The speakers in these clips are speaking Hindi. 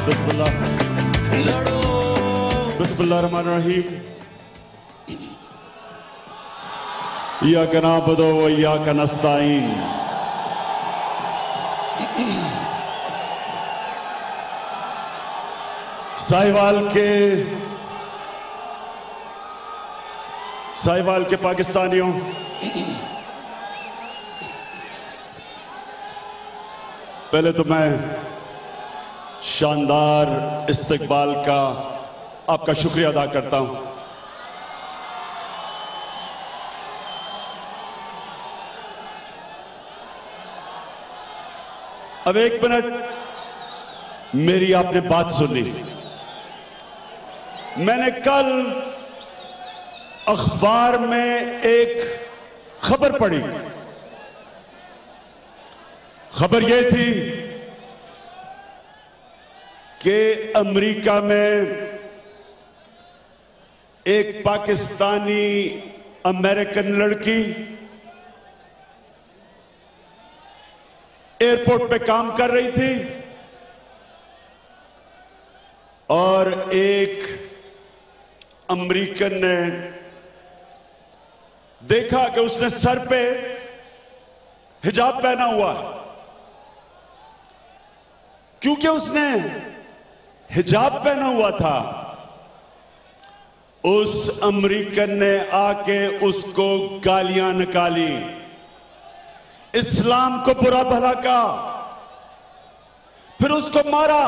बिस्मिल्लाह लड़ो बिस्मिल्लाहिर्रहमानिर्रहीम इय्याका नअबुदु व इय्याका नस्तईन साहिवाल के पाकिस्तानियों, पहले तो मैं शानदार इस्तकबाल का आपका शुक्रिया अदा करता हूं। अब एक मिनट मेरी आपने बात सुनी। मैंने कल अखबार में एक खबर पढ़ी। खबर यह थी कि अमेरिका में एक पाकिस्तानी अमेरिकन लड़की एयरपोर्ट पे काम कर रही थी और एक अमेरिकन ने देखा कि उसने सर पे हिजाब पहना हुआ। क्योंकि उसने हिजाब पहना हुआ था, उस अमेरिकन ने आके उसको गालियां निकाली, इस्लाम को बुरा भला कहा, फिर उसको मारा।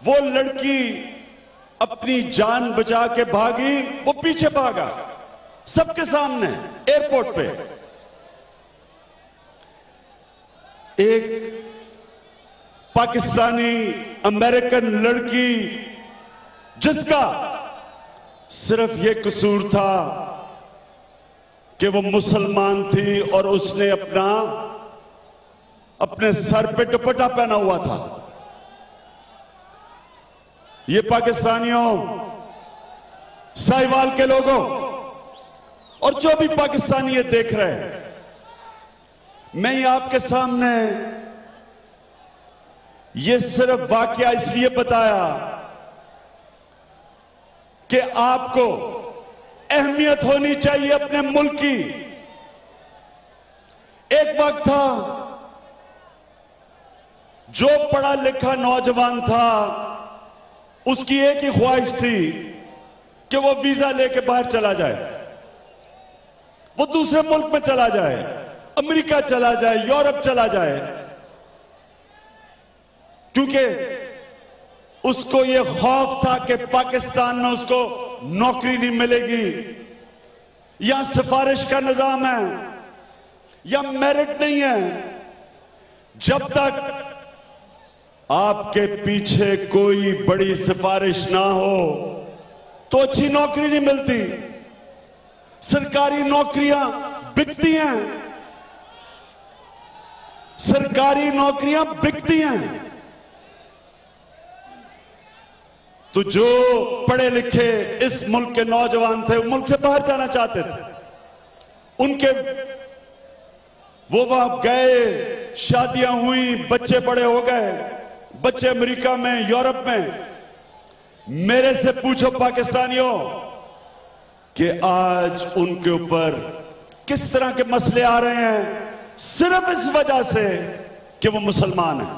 वो लड़की अपनी जान बचा के भागी, वो पीछे भागा सबके सामने एयरपोर्ट पे। एक पाकिस्तानी अमेरिकन लड़की जिसका सिर्फ ये कसूर था कि वो मुसलमान थी और उसने अपने सर पे दुपट्टा पहना हुआ था। ये पाकिस्तानियों, साहिवाल के लोगों और जो भी पाकिस्तानी ये देख रहे हैं, मैं ये आपके सामने ये सिर्फ वाकया इसलिए बताया कि आपको अहमियत होनी चाहिए अपने मुल्क की। एक वक्त था जो पढ़ा लिखा नौजवान था, उसकी एक ही ख्वाहिश थी कि वो वीजा लेके बाहर चला जाए, वो दूसरे मुल्क में चला जाए, अमेरिका चला जाए, यूरोप चला जाए, क्योंकि उसको ये खौफ था कि पाकिस्तान में उसको नौकरी नहीं मिलेगी, या सिफारिश का निजाम है, या मेरिट नहीं है। जब तक आपके पीछे कोई बड़ी सिफारिश ना हो तो अच्छी नौकरी नहीं मिलती। सरकारी नौकरियां बिकती हैं, सरकारी नौकरियां बिकती हैं। तो जो पढ़े लिखे इस मुल्क के नौजवान थे, वो मुल्क से बाहर जाना चाहते थे। उनके वो वहां गए, शादियां हुई, बच्चे बड़े हो गए, बच्चे अमेरिका में, यूरोप में। मेरे से पूछो पाकिस्तानियों कि आज उनके ऊपर किस तरह के मसले आ रहे हैं, सिर्फ इस वजह से कि वो मुसलमान हैं।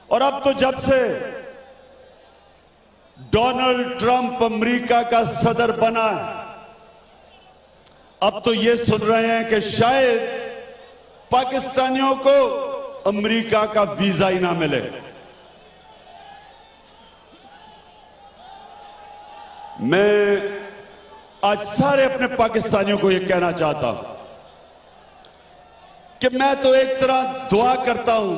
और अब तो जब से डोनाल्ड ट्रंप अमेरिका का सदर बना है, अब तो ये सुन रहे हैं कि शायद पाकिस्तानियों को अमेरिका का वीजा ही ना मिले। मैं आज सारे अपने पाकिस्तानियों को यह कहना चाहता हूं कि मैं तो एक तरह दुआ करता हूं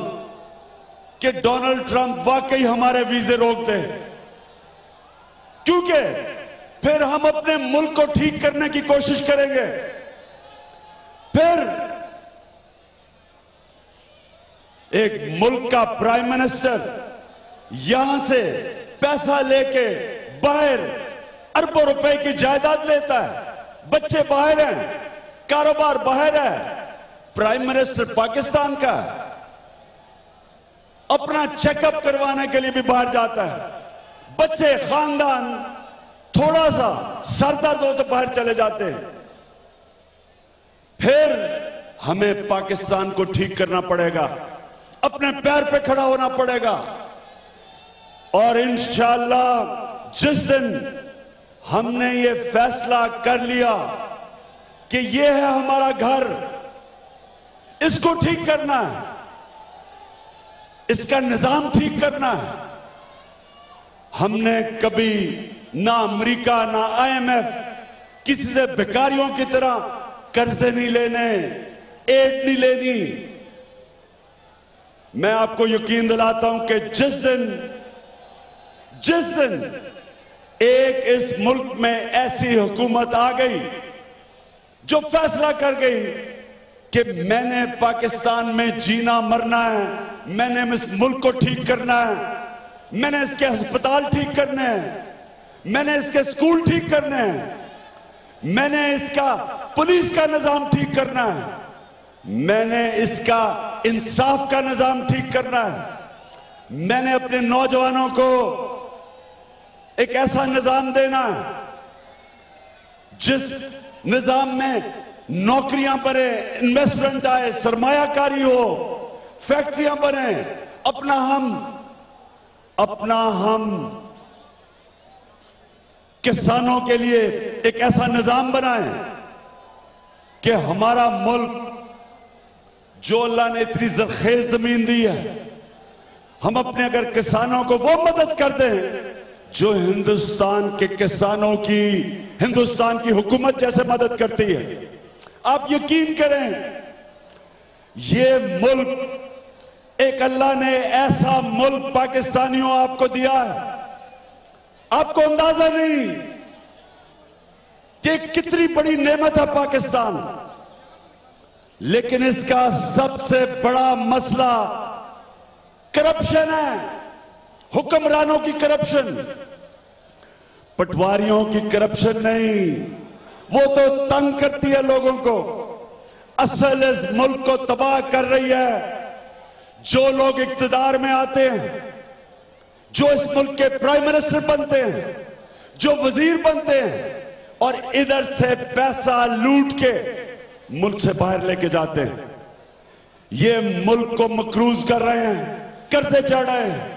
कि डोनाल्ड ट्रंप वाकई हमारे वीजे रोक दे, क्योंकि फिर हम अपने मुल्क को ठीक करने की कोशिश करेंगे। फिर एक मुल्क का प्राइम मिनिस्टर यहां से पैसा लेके बाहर अरबों रुपए की जायदाद लेता है, बच्चे बाहर हैं, कारोबार बाहर है, प्राइम मिनिस्टर पाकिस्तान का। अपना चेकअप करवाने के लिए भी बाहर जाता है। बच्चे, खानदान, थोड़ा सा सर दर्द हो तो बाहर चले जाते हैं। फिर हमें पाकिस्तान को ठीक करना पड़ेगा, अपने पैर पे खड़ा होना पड़ेगा। और इंशाअल्लाह जिस दिन हमने ये फैसला कर लिया कि ये है हमारा घर, इसको ठीक करना है, इसका निजाम ठीक करना है। हमने कभी ना अमेरिका ना IMF किसी से भिखारियों की तरह कर्जे नहीं लेने, एड नहीं लेनी। मैं आपको यकीन दिलाता हूं कि जिस दिन एक इस मुल्क में ऐसी हुकूमत आ गई जो फैसला कर गई कि मैंने पाकिस्तान में जीना मरना है, मैंने इस मुल्क को ठीक करना है, मैंने इसके अस्पताल ठीक करने हैं, मैंने इसके स्कूल ठीक करने हैं, मैंने इसका पुलिस का निजाम ठीक करना है, मैंने इसका इंसाफ का निजाम ठीक करना है, मैंने अपने नौजवानों को एक ऐसा निजाम देना है जिस निजाम में नौकरियां बने, इन्वेस्टमेंट आए, सरमायाकारी हो, फैक्ट्रियां बने, अपना हम किसानों के लिए एक ऐसा निजाम बनाएं कि हमारा मुल्क, जो अल्लाह ने इतनी जरखेज जमीन दी है, हम अपने अगर किसानों को वो मदद कर दें जो हिंदुस्तान के किसानों की, हिंदुस्तान की हुकूमत जैसे मदद करती है। आप यकीन करें, ये मुल्क, एक अल्लाह ने ऐसा मुल्क पाकिस्तानियों आपको दिया है, आपको अंदाजा नहीं कि कितनी बड़ी नेमत है पाकिस्तान। लेकिन इसका सबसे बड़ा मसला करप्शन है, हुक्मरानों की करप्शन, पटवारियों की करप्शन नहीं। वो तो तंग करती है लोगों को, असल इस मुल्क को तबाह कर रही है। जो लोग इक्तदार में आते हैं, जो इस मुल्क के प्राइम मिनिस्टर बनते हैं, जो वजीर बनते हैं और इधर से पैसा लूट के मुल्क से बाहर लेके जाते हैं, ये मुल्क को मकरूज कर रहे हैं, कर्जे चढ़ रहे हैं।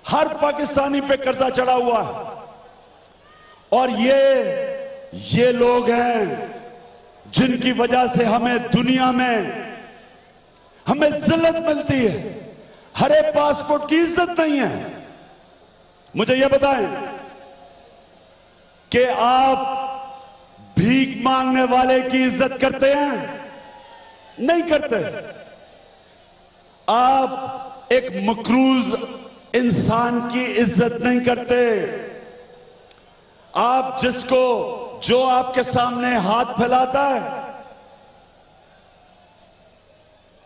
हर पाकिस्तानी पे कर्जा चढ़ा हुआ है। और ये लोग हैं जिनकी वजह से हमें दुनिया में हमें जिल्लत मिलती है। हरे पासपोर्ट की इज्जत नहीं है। मुझे यह बताएं कि आप भीख मांगने वाले की इज्जत करते हैं? नहीं करते। आप एक मकरूज इंसान की इज्जत नहीं करते। आप जो आपके सामने हाथ फैलाता है,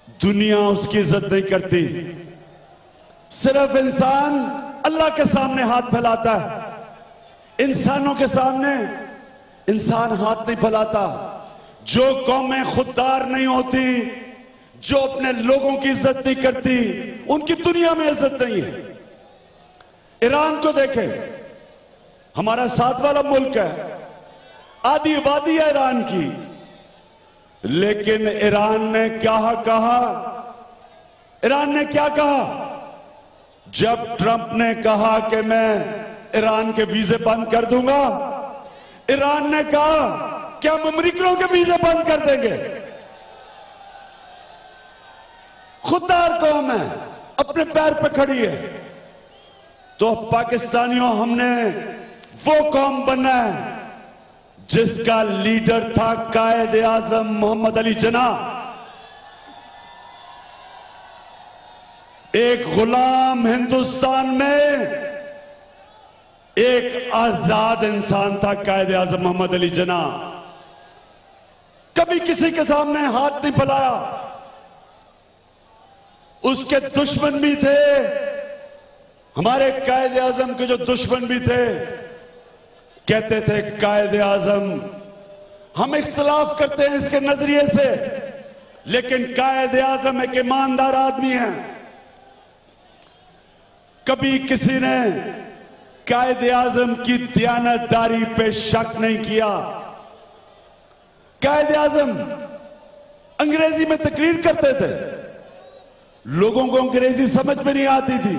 दुनिया उसकी इज्जत नहीं करती। सिर्फ इंसान अल्लाह के सामने हाथ फैलाता है। इंसानों के सामने इंसान हाथ नहीं फैलाता। जो कौमें खुददार नहीं होती, जो अपने लोगों की इज्जत नहीं करती, उनकी दुनिया में इज्जत नहीं है। ईरान को देखें, हमारा साथ वाला मुल्क है, आधी आबादी है ईरान की, लेकिन ईरान ने क्या कहा? ईरान ने क्या कहा जब ट्रंप ने कहा कि मैं ईरान के वीजे बंद कर दूंगा? ईरान ने कहा कि हम अमेरिकनों के वीजे बंद कर देंगे। खुददार कौम है, अपने पैर पे खड़ी है। तो पाकिस्तानियों, हमने वो कौम बनना है जिसका लीडर था कायद आजम मोहम्मद अली जिन्ना। एक गुलाम हिंदुस्तान में एक आजाद इंसान था कायद आजम मोहम्मद अली जिन्ना। कभी किसी के सामने हाथ नहीं फैलाया। उसके दुश्मन भी थे, हमारे कायद आजम के जो दुश्मन भी थे, कहते थे कायद आजम, हम इख्तिलाफ करते हैं इसके नजरिए से, लेकिन कायद आजम एक ईमानदार आदमी है। कभी किसी ने कायदे आजम की दयानतदारी पे शक नहीं किया। कायदे आजम अंग्रेजी में तकरीर करते थे, लोगों को अंग्रेजी समझ में नहीं आती थी,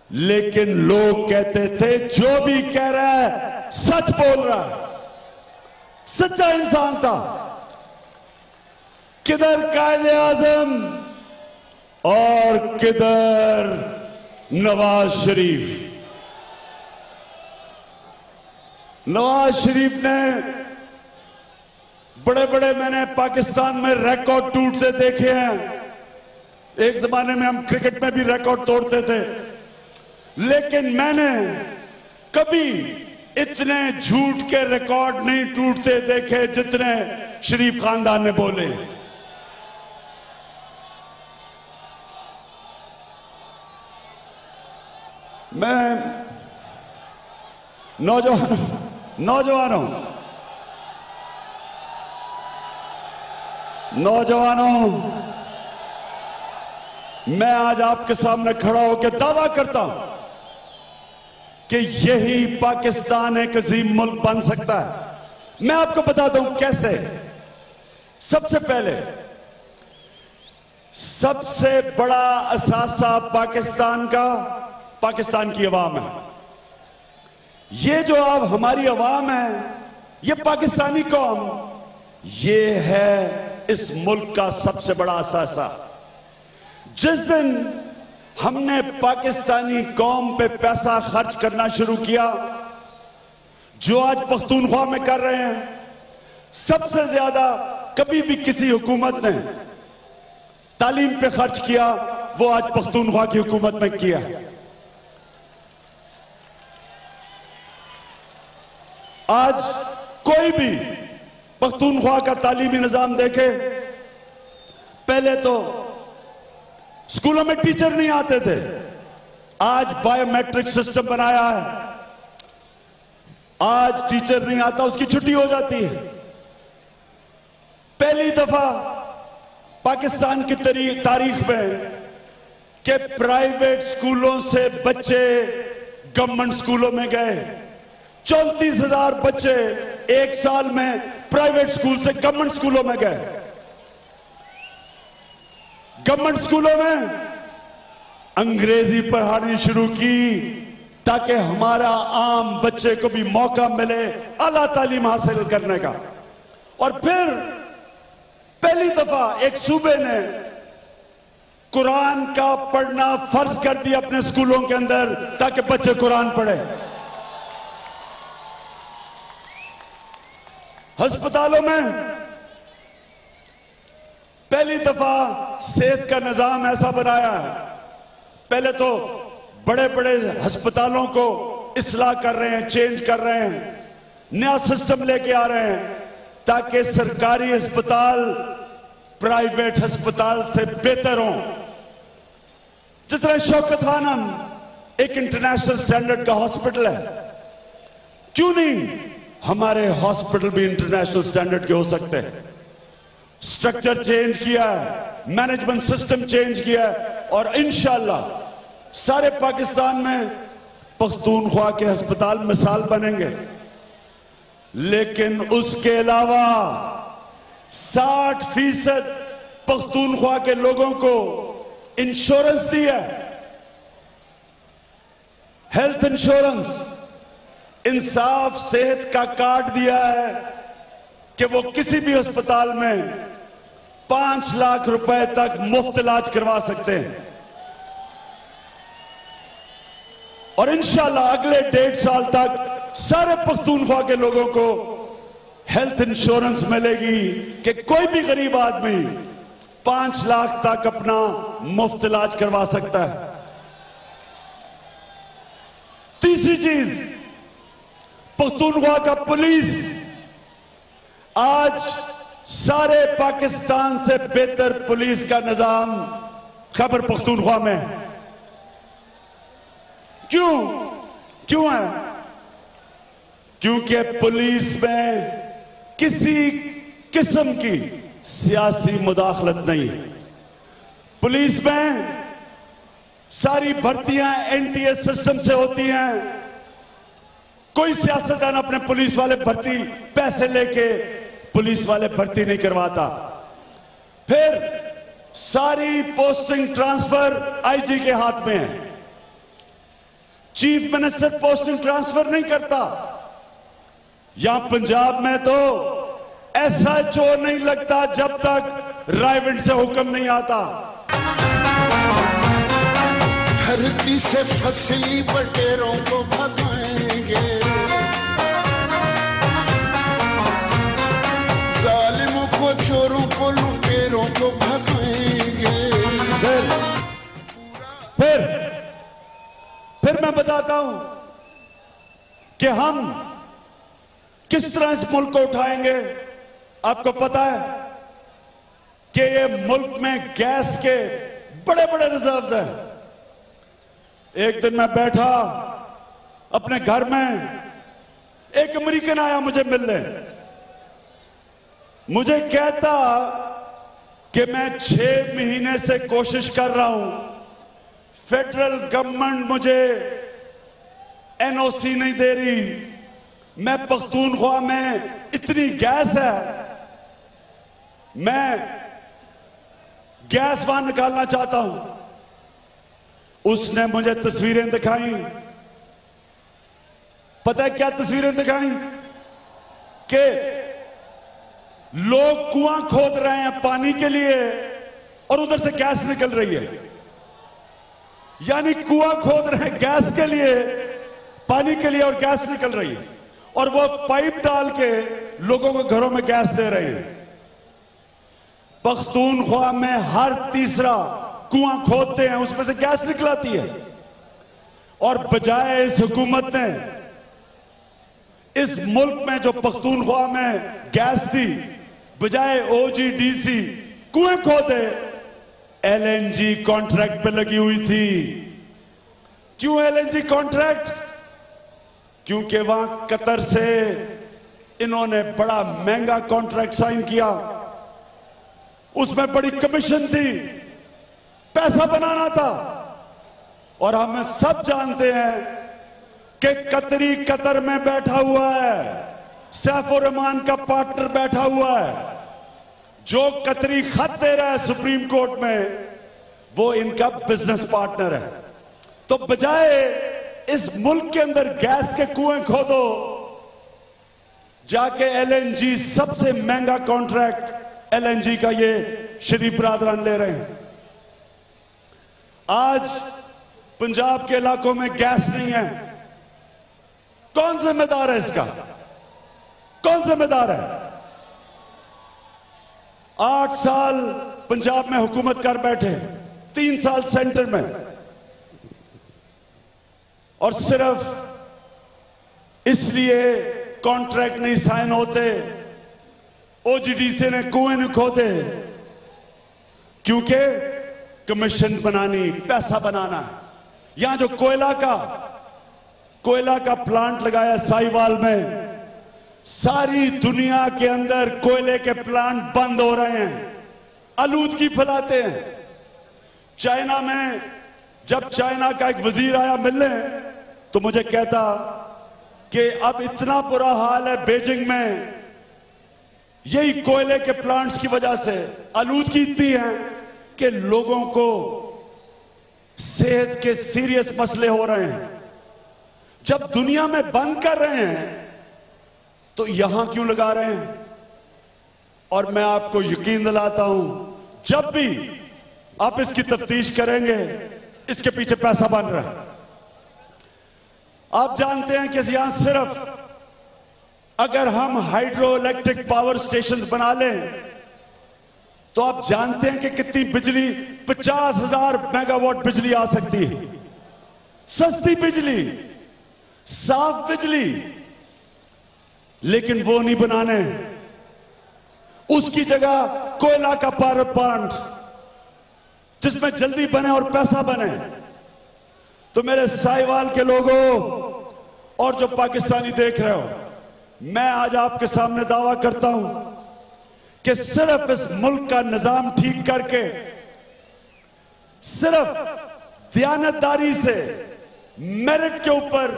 लेकिन लोग कहते थे जो भी कह रहा है सच बोल रहा है, सच्चा इंसान था। किधर कायदे आजम और किधर नवाज शरीफ। नवाज शरीफ ने बड़े बड़े, मैंने पाकिस्तान में रिकॉर्ड टूटते देखे हैं। एक जमाने में हम क्रिकेट में भी रिकॉर्ड तोड़ते थे, लेकिन मैंने कभी इतने झूठ के रिकॉर्ड नहीं टूटते देखे जितने शरीफ खानदान ने बोले। मैं नौजवानों, मैं आज आपके सामने खड़ा होकर दावा करता हूं कि यही पाकिस्तान एक अजीम मुल्क बन सकता है। मैं आपको बताता हूं कैसे। सबसे पहले, सबसे बड़ा असासा पाकिस्तान का पाकिस्तान की अवाम है। ये जो अब हमारी अवाम है, ये पाकिस्तानी कौम, ये है इस मुल्क का सबसे बड़ा असासा। जिस दिन हमने पाकिस्तानी कौम पे पैसा खर्च करना शुरू किया, जो आज पख्तूनख्वा में कर रहे हैं, सबसे ज्यादा कभी भी किसी हुकूमत ने तालीम पे खर्च किया, वो आज पख्तूनख्वा की हुकूमत में किया। आज कोई भी पख्तूनख्वा का तालीमी निजाम देखे, पहले तो स्कूलों में टीचर नहीं आते थे, आज बायोमेट्रिक सिस्टम बनाया है। आज टीचर नहीं आता, उसकी छुट्टी हो जाती है। पहली दफा पाकिस्तान की तारीख में कि प्राइवेट स्कूलों से बच्चे गवर्नमेंट स्कूलों में गए। 34,000 बच्चे एक साल में प्राइवेट स्कूल से गवर्नमेंट स्कूलों में गए। गवर्नमेंट स्कूलों में अंग्रेजी पढ़ानी शुरू की ताकि हमारा आम बच्चे को भी मौका मिले आला तालीम हासिल करने का। और फिर पहली दफा एक सूबे ने कुरान का पढ़ना फर्ज कर दिया अपने स्कूलों के अंदर ताकि बच्चे कुरान पढ़े। अस्पतालों में पहली दफा सेहत का निजाम ऐसा बनाया है, पहले तो बड़े बड़े अस्पतालों को इस्लाह कर रहे हैं, चेंज कर रहे हैं, नया सिस्टम लेके आ रहे हैं ताकि सरकारी अस्पताल प्राइवेट अस्पताल से बेहतर हों। जिस तरह शौकत खानम एक इंटरनेशनल स्टैंडर्ड का हॉस्पिटल है, क्यों नहीं हमारे हॉस्पिटल भी इंटरनेशनल स्टैंडर्ड के हो सकते हैं। स्ट्रक्चर चेंज किया है, मैनेजमेंट सिस्टम चेंज किया है, और इंशाअल्लाह सारे पाकिस्तान में पख्तूनख्वा के अस्पताल मिसाल बनेंगे। लेकिन उसके अलावा 60% पख्तूनख्वा के लोगों को इंश्योरेंस दिया, हेल्थ इंश्योरेंस, इंसाफ सेहत का कार्ड दिया है कि वो किसी भी अस्पताल में 5 लाख रुपए तक मुफ्त इलाज करवा सकते हैं। और इंशाल्लाह अगले 1.5 साल तक सारे पख्तूनख्वा के लोगों को हेल्थ इंश्योरेंस मिलेगी कि कोई भी गरीब आदमी 5 लाख तक अपना मुफ्त इलाज करवा सकता है। तीसरी चीज, पख्तूनख्वा का पुलिस आज सारे पाकिस्तान से बेहतर पुलिस का निजाम खैबर पख्तूनख्वा में है। क्यों है? क्योंकि पुलिस में किसी किस्म की सियासी मुदाखलत नहीं है। पुलिस में सारी भर्तियां एनटीए सिस्टम से होती हैं। कोई सियासतदान अपने पुलिस वाले भर्ती पैसे लेके पुलिस वाले भर्ती नहीं करवाता। फिर सारी पोस्टिंग ट्रांसफर आईजी के हाथ में है। चीफ मिनिस्टर पोस्टिंग ट्रांसफर नहीं करता। यहां पंजाब में तो एसएचओ नहीं लगता जब तक रायविंड से हुक्म नहीं आता। धरती से फसली बटेरों को भगाएंगे, जालिमों को, चोरों को, लुटेरों को भगाएंगे। फिर मैं बताता हूं कि हम किस तरह इस मुल्क को उठाएंगे। आपको पता है कि ये मुल्क में गैस के बड़े बड़े रिजर्व्स हैं। एक दिन मैं बैठा अपने घर में, एक अमेरिकन आया मुझे मिलने। मुझे कहता कि मैं 6 महीने से कोशिश कर रहा हूं, फेडरल गवर्नमेंट मुझे एनओसी नहीं दे रही। मैं पख्तूनख्वा में इतनी गैस है, मैं गैस वहां निकालना चाहता हूं। उसने मुझे तस्वीरें दिखाई। पता है क्या तस्वीरें दिखाई? कि लोग कुआं खोद रहे हैं पानी के लिए और उधर से गैस निकल रही है। यानी कुआं खोद रहे हैं गैस के लिए, पानी के लिए, और गैस निकल रही है। और वो पाइप डाल के लोगों को घरों में गैस दे रहे हैं। पख्तूनख्वा में हर तीसरा कुआं खोदते हैं, उसमें से गैस निकलाती है। और बजाय इस हुकूमत ने इस मुल्क में जो पख्तूनख्वा में गैस थी, बजाय ओजीडीसी कुएं खोदे, एलएनजी कॉन्ट्रैक्ट पे लगी हुई थी। क्यों एलएनजी कॉन्ट्रैक्ट? क्योंकि वहां कतर से इन्होंने बड़ा महंगा कॉन्ट्रैक्ट साइन किया, उसमें बड़ी कमीशन थी, पैसा बनाना था। और हम सब जानते हैं कि कतरी कतर में बैठा हुआ है, सैफुर रहमान का पार्टनर बैठा हुआ है। जो कतरी खत दे रहा है सुप्रीम कोर्ट में, वो इनका बिजनेस पार्टनर है। तो बजाय इस मुल्क के अंदर गैस के कुएं खोदो, जाके एलएनजी, सबसे महंगा कॉन्ट्रैक्ट एलएनजी का ये शरीफ बरादरान ले रहे हैं। आज पंजाब के इलाकों में गैस नहीं है। कौन जिम्मेदार है इसका? कौन जिम्मेदार है? 8 साल पंजाब में हुकूमत कर बैठे, 3 साल सेंटर में, और सिर्फ इसलिए कॉन्ट्रैक्ट नहीं साइन होते, ओजीडीसी ने कुएं नहीं खोदे, क्योंकि कमीशन बनानी, पैसा बनाना है। यहां जो कोयला का प्लांट लगाया साहिवाल में, सारी दुनिया के अंदर कोयले के प्लांट बंद हो रहे हैं, आलूदगी फैलाते हैं। चाइना में जब चाइना का एक वजीर आया मिलने, तो मुझे कहता कि अब इतना बुरा हाल है बीजिंग में, यही कोयले के प्लांट्स की वजह से आलूदगी इतनी है कि लोगों को सेहत के सीरियस मसले हो रहे हैं। जब दुनिया में बंद कर रहे हैं तो यहां क्यों लगा रहे हैं? और मैं आपको यकीन दिलाता हूं, जब भी आप इसकी तफ्तीश करेंगे, इसके पीछे पैसा बन रहा है। आप जानते हैं कि यहां सिर्फ अगर हम हाइड्रो इलेक्ट्रिक पावर स्टेशंस बना लें, तो आप जानते हैं कि कितनी बिजली, 50,000 मेगावाट बिजली आ सकती है। सस्ती बिजली, साफ बिजली। लेकिन वो नहीं बनाने, उसकी जगह कोयला का पावर प्लांट जिसमें जल्दी बने और पैसा बने। तो मेरे साहिवाल के लोगों और जो पाकिस्तानी देख रहे हो, मैं आज आपके सामने दावा करता हूं कि सिर्फ इस मुल्क का निजाम ठीक करके, सिर्फ दयानतदारी से मेरिट के ऊपर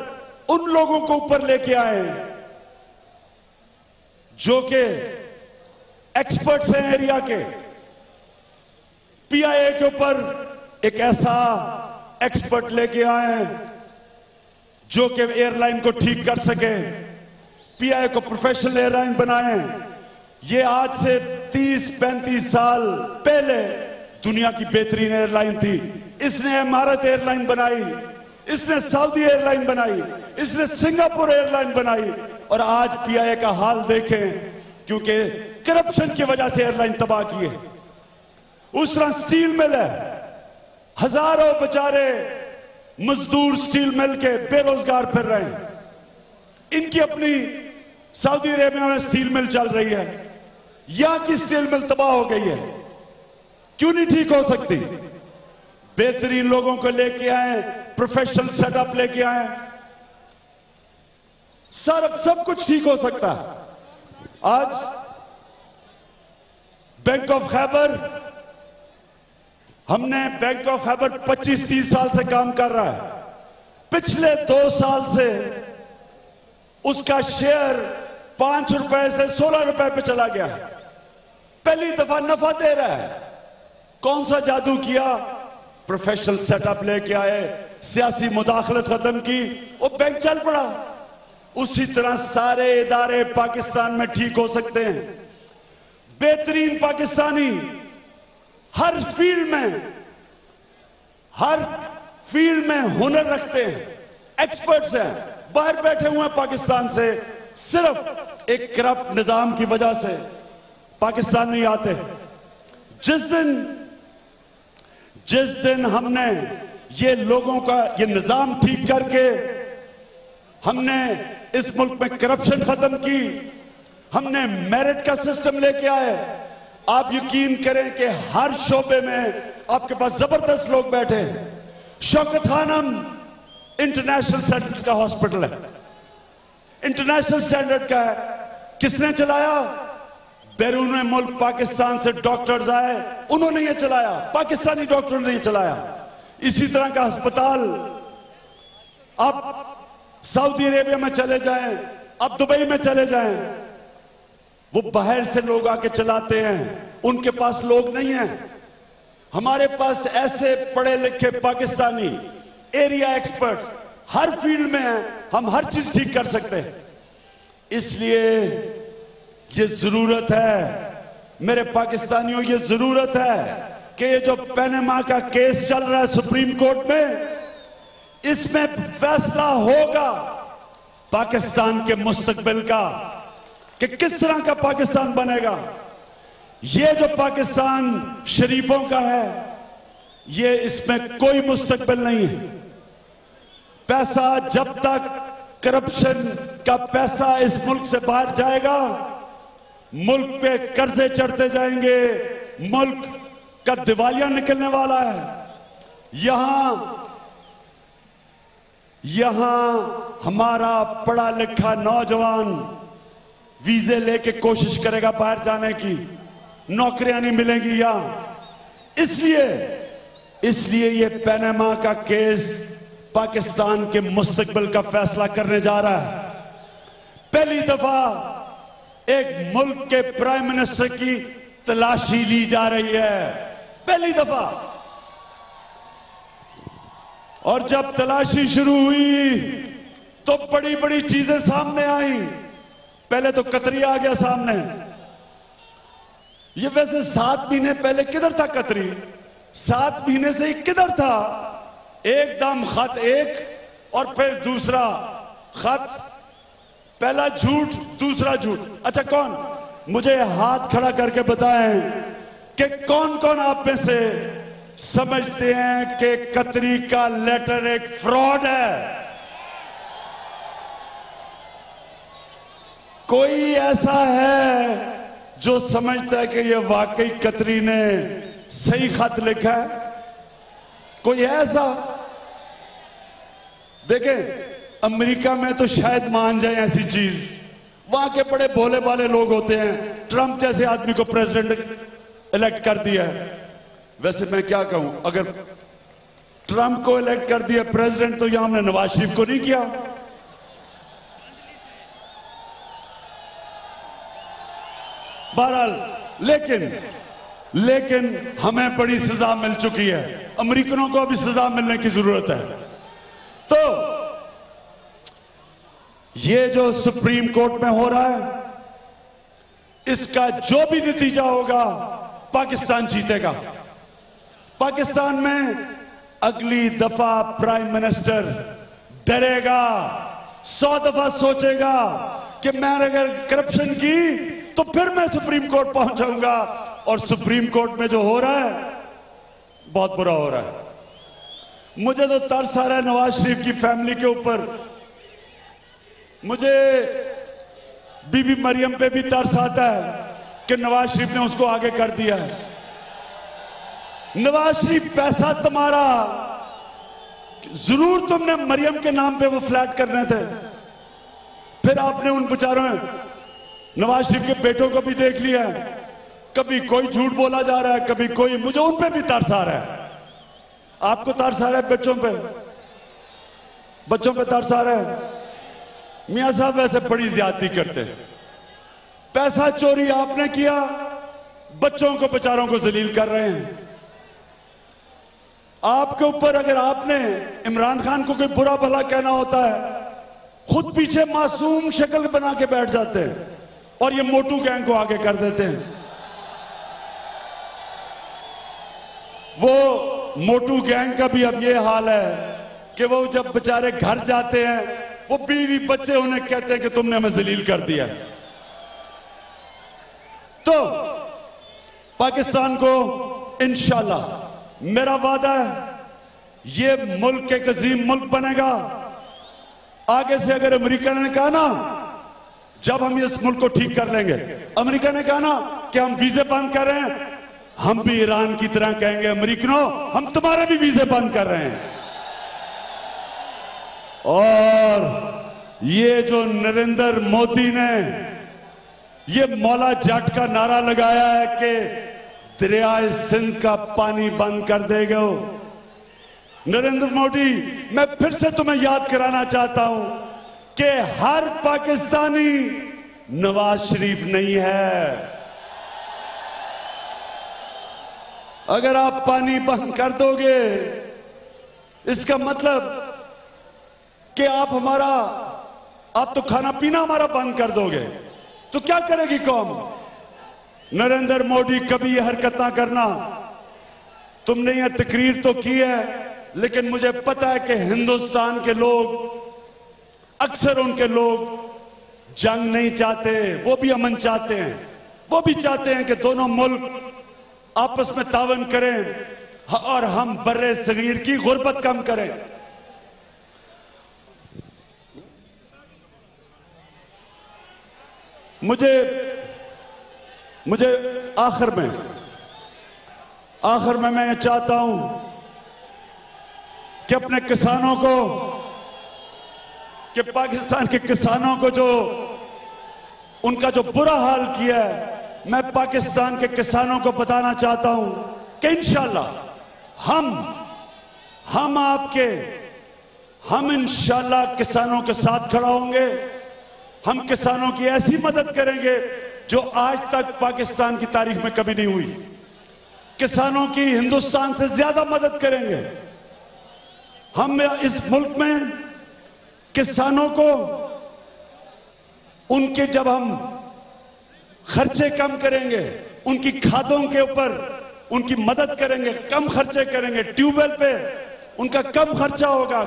उन लोगों को ऊपर लेके आए जो कि एक्सपर्ट्स हैं एरिया के। पीआईए के ऊपर एक ऐसा एक्सपर्ट लेके आए जो कि एयरलाइन को ठीक कर सके, पीआईए को प्रोफेशनल एयरलाइन बनाए। ये आज से 30-35 साल पहले दुनिया की बेहतरीन एयरलाइन थी। इसने इमारत एयरलाइन बनाई, इसने सऊदी एयरलाइन बनाई, इसने सिंगापुर एयरलाइन बनाई। और आज पीआईए का हाल देखें, क्योंकि करप्शन की वजह से एयरलाइन तबाह की है। उस तरह स्टील मिल है, हजारों बेचारे मजदूर स्टील मिल के बेरोजगार फिर रहे हैं। इनकी अपनी सऊदी अरेबिया में स्टील मिल चल रही है, यहां की स्टील मिल तबाह हो गई है। क्यों नहीं ठीक हो सकती? बेहतरीन लोगों को लेके आए, प्रोफेशनल सेटअप लेके आए, सब कुछ ठीक हो सकता है। आज बैंक ऑफ खैबर, हमने बैंक ऑफ खैबर 25-30 साल से काम कर रहा है। पिछले 2 साल से उसका शेयर 5 रुपए से 16 रुपए पे चला गया। पहली दफा नफा दे रहा है। कौन सा जादू किया? प्रोफेशनल सेटअप लेके आए, सियासी मुदाखलत खत्म की, वो बैंक चल पड़ा। उसी तरह सारे इदारे पाकिस्तान में ठीक हो सकते हैं। बेहतरीन पाकिस्तानी हर फील्ड में हुनर रखते हैं, एक्सपर्ट्स हैं, बाहर बैठे हुए हैं पाकिस्तान से, सिर्फ एक करप्ट निजाम की वजह से पाकिस्तान नहीं आते। जिस दिन हमने ये लोगों का ये निजाम ठीक करके हमने इस मुल्क में करप्शन खत्म की, हमने मेरिट का सिस्टम लेके आए, आप यकीन करें कि हर शोबे में आपके पास जबरदस्त लोग बैठे। शौकत खानम इंटरनेशनल स्टैंडर्ड का हॉस्पिटल है, इंटरनेशनल स्टैंडर्ड का है। किसने चलाया? बैरून मुल्क पाकिस्तान से डॉक्टर्स आए, उन्होंने ये चलाया, पाकिस्तानी डॉक्टरों ने ये चलाया। इसी तरह का अस्पताल आप सऊदी अरेबिया में चले जाएं, आप दुबई में चले जाएं, वो बाहर से लोग आके चलाते हैं, उनके पास लोग नहीं हैं। हमारे पास ऐसे पढ़े लिखे पाकिस्तानी एरिया एक्सपर्ट हर फील्ड में हैं, हम हर चीज ठीक कर सकते हैं। इसलिए ये जरूरत है मेरे पाकिस्तानियों, ये जरूरत है कि ये जो पनामा का केस चल रहा है सुप्रीम कोर्ट में, इसमें फैसला होगा पाकिस्तान के मुस्तकबिल का कि किस तरह का पाकिस्तान बनेगा। ये जो पाकिस्तान शरीफों का है, ये इसमें कोई मुस्तकबिल नहीं है। पैसा जब तक करप्शन का पैसा इस मुल्क से बाहर जाएगा, मुल्क पे कर्जे चढ़ते जाएंगे, मुल्क का दिवालिया निकलने वाला है। यहां हमारा पढ़ा लिखा नौजवान वीजे लेके कोशिश करेगा बाहर जाने की, नौकरियां नहीं मिलेंगी यहां। इसलिए ये पनामा का केस पाकिस्तान के मुस्तकबिल का फैसला करने जा रहा है। पहली दफा एक मुल्क के प्राइम मिनिस्टर की तलाशी ली जा रही है, पहली दफा। और जब तलाशी शुरू हुई तो बड़ी बड़ी चीजें सामने आई। पहले तो कतरी आ गया सामने। ये वैसे 7 महीने पहले किधर था कतरी? 7 महीने से किधर था? एकदम खत एक और फिर दूसरा खत, पहला झूठ दूसरा झूठ। अच्छा, कौन मुझे हाथ खड़ा करके बताएं कि कौन कौन आप में से समझते हैं कि कतरी का लेटर एक फ्रॉड है? कोई ऐसा है जो समझता है कि यह वाकई कतरी ने सही खत लिखा है? कोई ऐसा? देखें, अमेरिका में तो शायद मान जाए ऐसी चीज, वहां के बड़े भोले भाले लोग होते हैं। ट्रंप जैसे आदमी को प्रेसिडेंट इलेक्ट कर दिया है। वैसे मैं क्या कहूं, अगर ट्रंप को इलेक्ट कर दिया प्रेसिडेंट, तो यहां हमने नवाज शरीफ को नहीं किया। बहरहाल लेकिन हमें बड़ी सजा मिल चुकी है, अमेरिकनों को अभी सजा मिलने की जरूरत है। तो ये जो सुप्रीम कोर्ट में हो रहा है, इसका जो भी नतीजा होगा पाकिस्तान जीतेगा। पाकिस्तान में अगली दफा प्राइम मिनिस्टर डरेगा, 100 दफा सोचेगा कि मैंने अगर करप्शन की तो फिर मैं सुप्रीम कोर्ट पहुंच जाऊंगा। और सुप्रीम कोर्ट में जो हो रहा है बहुत बुरा हो रहा है। मुझे तो तरस आ रहा है नवाज शरीफ की फैमिली के ऊपर। मुझे बीबी मरियम पे भी तरस आता है कि नवाज शरीफ ने उसको आगे कर दिया है। नवाज शरीफ, पैसा तुम्हारा, जरूर तुमने मरियम के नाम पे वो फ्लैट करने थे, फिर आपने उन बेचारों नवाज शरीफ के बेटों को भी देख लिया है। कभी कोई झूठ बोला जा रहा है, कभी कोई, मुझे उन पे भी तरस आ रहा है। आपको तरस आ रहा है बच्चों पे तरस आ रहा है। मियां साहब वैसे बड़ी ज्यादती करते हैं। पैसा चोरी आपने किया, बच्चों को बेचारों को जलील कर रहे हैं। आपके ऊपर अगर आपने इमरान खान को कोई बुरा भला कहना होता है, खुद पीछे मासूम शक्ल बना के बैठ जाते हैं और ये मोटू गैंग को आगे कर देते हैं। वो मोटू गैंग का भी अब ये हाल है कि वो जब बेचारे घर जाते हैं, वो बीवी बच्चे उन्हें कहते हैं कि तुमने हमें जलील कर दिया। तो पाकिस्तान को इंशाल्लाह, मेरा वादा है, ये मुल्क एक अजीम मुल्क बनेगा। आगे से अगर अमेरिका ने कहा ना, जब हम इस मुल्क को ठीक कर लेंगे, अमेरिका ने कहा ना कि हम वीजे बंद कर रहे हैं, हम भी ईरान की तरह कहेंगे अमेरिकनों, हम तुम्हारे भी वीजे बंद कर रहे हैं। और ये जो नरेंद्र मोदी ने ये मौला जट का नारा लगाया है कि दरियाए सिंध का पानी बंद कर देगा, नरेंद्र मोदी, मैं फिर से तुम्हें याद कराना चाहता हूं कि हर पाकिस्तानी नवाज शरीफ नहीं है। अगर आप पानी बंद कर दोगे, इसका मतलब कि आप तो खाना पीना हमारा बंद कर दोगे, तो क्या करेगी कौम? नरेंद्र मोदी, कभी ये हरकत ना करना। तुमने ये तकरीर तो की है, लेकिन मुझे पता है कि हिंदुस्तान के लोग, अक्सर उनके लोग जंग नहीं चाहते, वो भी अमन चाहते हैं। वो भी चाहते हैं कि दोनों मुल्क आपस में तावन करें और हम बर्रे सगीर की गुर्बत कम करें। मुझे आखिर में मैं ये चाहता हूं कि अपने किसानों को, कि पाकिस्तान के किसानों को जो उनका जो बुरा हाल किया है, मैं पाकिस्तान के किसानों को बताना चाहता हूं कि इंशाल्लाह हम इंशाल्लाह किसानों के साथ खड़ा होंगे। हम किसानों की ऐसी मदद करेंगे जो आज तक पाकिस्तान की तारीख में कभी नहीं हुई। किसानों की हिंदुस्तान से ज्यादा मदद करेंगे। हम इस मुल्क में किसानों को उनके, जब हम खर्चे कम करेंगे, उनकी खादों के ऊपर उनकी मदद करेंगे, कम खर्चे करेंगे, ट्यूबवेल पे उनका कम खर्चा होगा,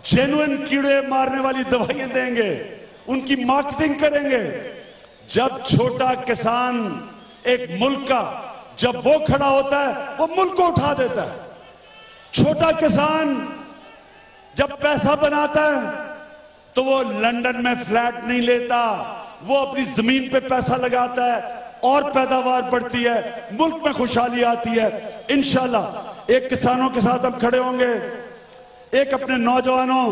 जेन्युइन कीड़े मारने वाली दवाइयां देंगे, उनकी मार्केटिंग करेंगे। जब छोटा किसान एक मुल्क का, जब वो खड़ा होता है, वो मुल्क को उठा देता है। छोटा किसान जब पैसा बनाता है तो वो लंदन में फ्लैट नहीं लेता, वो अपनी जमीन पे पैसा लगाता है और पैदावार बढ़ती है, मुल्क में खुशहाली आती है। इंशाल्लाह एक किसानों के साथ हम खड़े होंगे। एक अपने नौजवानों,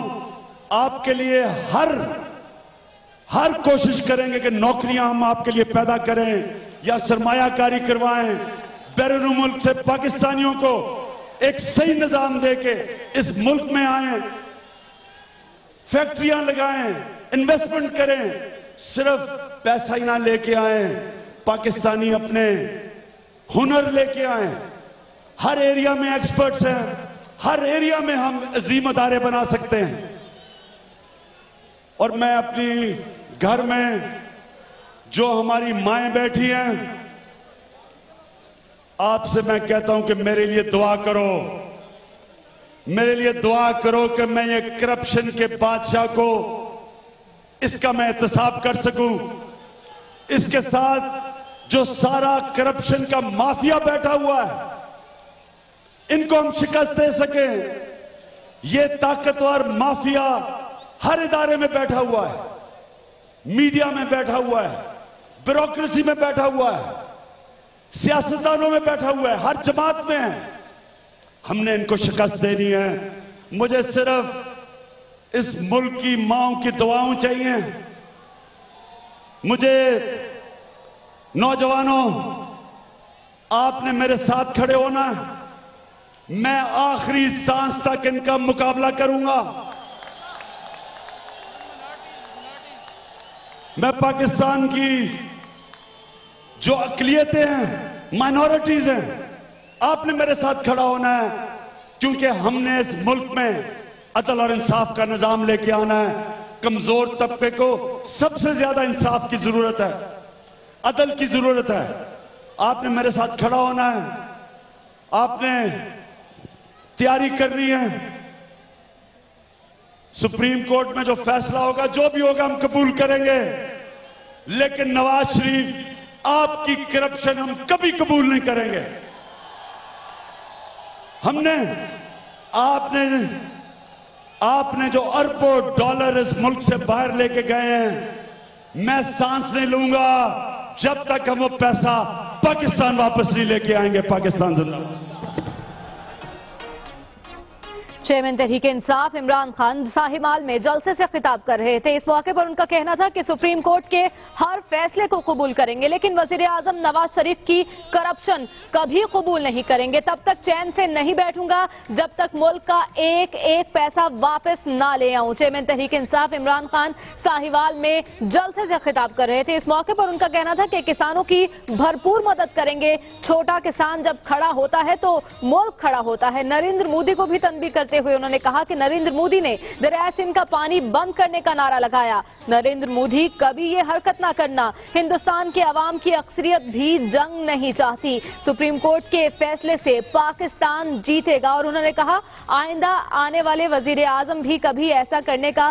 आपके लिए हर कोशिश करेंगे कि नौकरियां हम आपके लिए पैदा करें या सरमायाकारी करवाएं। बैरून मुल्क से पाकिस्तानियों को एक सही निजाम देके इस मुल्क में आए, फैक्ट्रियां लगाएं, इन्वेस्टमेंट करें। सिर्फ पैसा ही ना लेके आए, पाकिस्तानी अपने हुनर लेके आए। हर एरिया में एक्सपर्ट्स हैं, हर एरिया में हम अजीम अदारे बना सकते हैं। और मैं अपनी घर में जो हमारी माएं बैठी हैं, आपसे मैं कहता हूं कि मेरे लिए दुआ करो, मेरे लिए दुआ करो कि मैं ये करप्शन के बादशाह को, इसका मैं एहतसाब कर सकूं। इसके साथ जो सारा करप्शन का माफिया बैठा हुआ है, इनको हम शिकस्त दे सकें। ये ताकतवर माफिया हर इदारे में बैठा हुआ है, मीडिया में बैठा हुआ है, ब्यूरोक्रेसी में बैठा हुआ है, सियासतदानों में बैठा हुआ है, हर जमात में है। हमने इनको शिकस्त देनी है। मुझे सिर्फ इस मुल्क की माओं की दुआओं चाहिए। मुझे नौजवानों, आपने मेरे साथ खड़े होना है। मैं आखिरी सांस तक इनका मुकाबला करूंगा। मैं पाकिस्तान की जो अक़लियतें हैं, माइनॉरिटीज हैं, आपने मेरे साथ खड़ा होना है, क्योंकि हमने इस मुल्क में अदल और इंसाफ का निजाम लेके आना है। कमजोर तबके को सबसे ज्यादा इंसाफ की जरूरत है, अदल की जरूरत है। आपने मेरे साथ खड़ा होना है। आपने तैयारी करनी है। सुप्रीम कोर्ट में जो फैसला होगा, जो भी होगा, हम कबूल करेंगे। लेकिन नवाज शरीफ, आपकी करप्शन हम कभी कबूल नहीं करेंगे। आपने जो अरबों डॉलर इस मुल्क से बाहर लेके गए हैं, मैं सांस नहीं लूंगा जब तक हम वो पैसा पाकिस्तान वापस नहीं लेके आएंगे। पाकिस्तान जिंदाबाद। चेयरमैन तहरीक इंसाफ इमरान खान साहिवाल में जलसे से खिताब कर रहे थे। इस मौके पर उनका कहना था कि सुप्रीम कोर्ट के हर फैसले को कबूल करेंगे, लेकिन वजीर आजम नवाज शरीफ की करप्शन कभी कबूल नहीं करेंगे। तब तक चैन से नहीं बैठूंगा जब तक मुल्क का एक एक पैसा वापस ना ले आऊं। चेयरमैन तहरीक इंसाफ इमरान खान साहिवाल में जलसे से खिताब कर रहे थे। इस मौके पर उनका कहना था कि किसानों की भरपूर मदद करेंगे। छोटा किसान जब खड़ा होता है तो मुल्क खड़ा होता है। नरेंद्र मोदी को भी तनबीह करते हुए उन्होंने कहा कि नरेंद्र मोदी ने दरिया सिंध का पानी बंद करने का नारा लगाया। नरेंद्र मोदी कभी ये हरकत ना करना। हिंदुस्तान के अवाम की अक्सरियत भी जंग नहीं चाहती। सुप्रीम कोर्ट के फैसले से पाकिस्तान जीतेगा। और उन्होंने कहा आइंदा आने वाले वजीर आजम भी कभी ऐसा करने का